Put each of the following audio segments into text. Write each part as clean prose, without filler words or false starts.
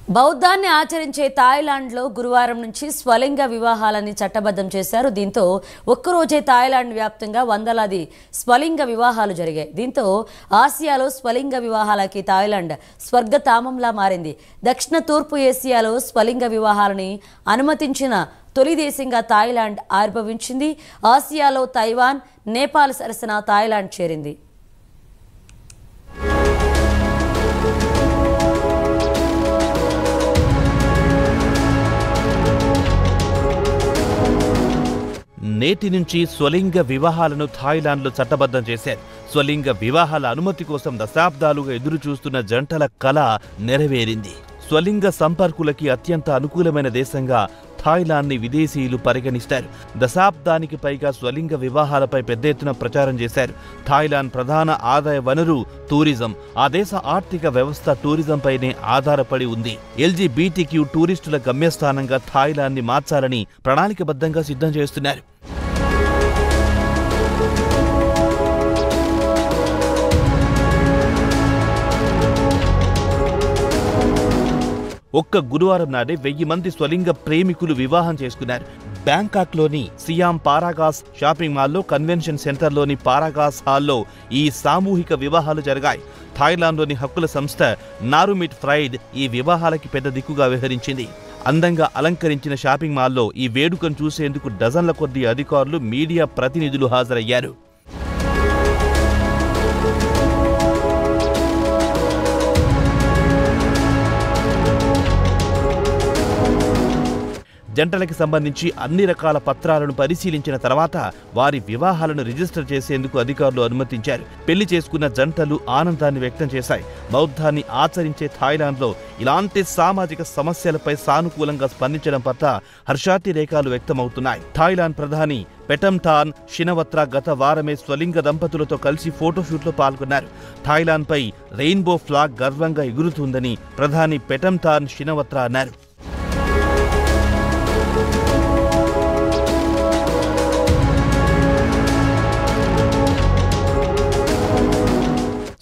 బౌద్ధాన్ని ఆచరించే థాయిలాండ్లో గురువారం నుంచి స్వలింగ వివాహాలని చట్టబద్ధం చేశారు. దీంతో ఒక్కరోజే థాయిలాండ్ వ్యాప్తంగా వందలాది స్వలింగ వివాహాలు జరిగాయి. దీంతో ఆసియాలో స్వలింగ వివాహాలకి థాయిలాండ్ స్వర్గధామంలా మారింది. దక్షిణ తూర్పు ఏసియాలో స్వలింగ వివాహాలని అనుమతించిన తొలి దేశంగా థాయిలాండ్ ఆవిర్భవించింది. ఆసియాలో తైవాన్, నేపాల్ సరసన థాయిలాండ్ చేరింది. నేటి నుంచి స్వలింగ వివాహాలను థాయిలాండ్లో చట్టబద్ధం చేశారు. స్వలింగ వివాహాల అనుమతి కోసం దశాబ్దాలుగా ఎదురుచూస్తున్న జంటల కళ నెరవేరింది. స్వలింగ సంపర్కులకి అత్యంత అనుకూలమైన దేశంగా థాయిలాండ్ని విదేశీయులు పరిగణిస్తారు. దశాబ్దానికి పైగా స్వలింగ వివాహాలపై పెద్ద ఎత్తున ప్రచారం చేశారు. థాయిలాండ్ ప్రధాన ఆదాయ వనరు టూరిజం. ఆ దేశ ఆర్థిక వ్యవస్థ టూరిజంపైనే ఆధారపడి ఉంది. ఎల్జీబీటీక్యూ టూరిస్టుల గమ్యస్థానంగా థాయిలాండ్ని మార్చాలని ప్రణాళికబద్ధంగా సిద్ధం చేస్తున్నారు. ఒక్క గురువారం నాడే 1000 మంది స్వలింగ ప్రేమికులు వివాహం చేసుకున్నారు. బ్యాంకాక్లోని సియామ్ పారాగాస్ షాపింగ్ మాల్లో, కన్వెన్షన్ సెంటర్లోని పారాగాస్ హాల్లో ఈ సామూహిక వివాహాలు జరిగాయి. థాయిలాండ్లోని హక్కుల సంస్థ నారుమిట్ ఫ్రైడ్ ఈ వివాహాలకి పెద్ద దిక్కుగా వ్యవహరించింది. అందంగా అలంకరించిన షాపింగ్ మాల్లో ఈ వేడుకను చూసేందుకు డజన్ల కొద్దీ అధికారులు, మీడియా ప్రతినిధులు హాజరయ్యారు. జంటలకి సంబంధించి అన్ని రకాల పత్రాలను పరిశీలించిన తర్వాత వారి వివాహాలను రిజిస్టర్ చేసేందుకు అధికారులు అనుమతించారు. పెళ్లి చేసుకున్న జంటలు ఆనందాన్ని వ్యక్తం చేశాయి. బౌద్ధాన్ని ఆచరించే థాయిలాండ్లో ఇలాంటి సామాజిక సమస్యలపై సానుకూలంగా స్పందించడం పట్ల హర్షాతిరేకాలు వ్యక్తమవుతున్నాయి. థాయిలాండ్ ప్రధాని పెటంథాన్ షినవత్రా గత వారమే స్వలింగ దంపతులతో కలిసి ఫోటోషూట్లో పాల్గొన్నారు. థాయిలాండ్పై రెయిన్బో ఫ్లాగ్ గర్వంగా ఎగురుతుందని ప్రధాని పెటంథాన్ షినవత్రా అన్నారు.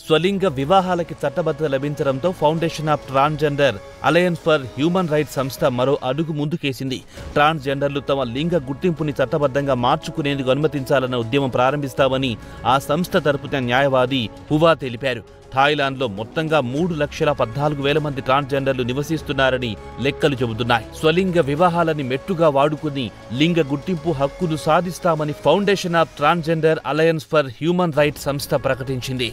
స్వలింగ వివాహాలకి చట్టబద్ధత లభించడంతో foundation of transgender alliance for human rights సంస్థ మరో అడుగు ముందుకేసింది. ట్రాన్స్జెండర్లు తమ లింగ గుర్తింపుని చట్టబద్ధంగా మార్చుకునేందుకు అనుమతించాలన్న ఉద్యమం ప్రారంభిస్తామని ఆ సంస్థ తరపున న్యాయవాది హువా తెలిపారు. థాయిలాండ్లో మొత్తంగా 3,14,000 మంది ట్రాన్స్జెండర్లు నివసిస్తున్నారని లెక్కలు చెబుతున్నాయి. స్వలింగ వివాహాలని మెట్టుగా వాడుకుని లింగ గుర్తింపు హక్కును సాధిస్తామని foundation of transgender alliance for human rights సంస్థ ప్రకటించింది.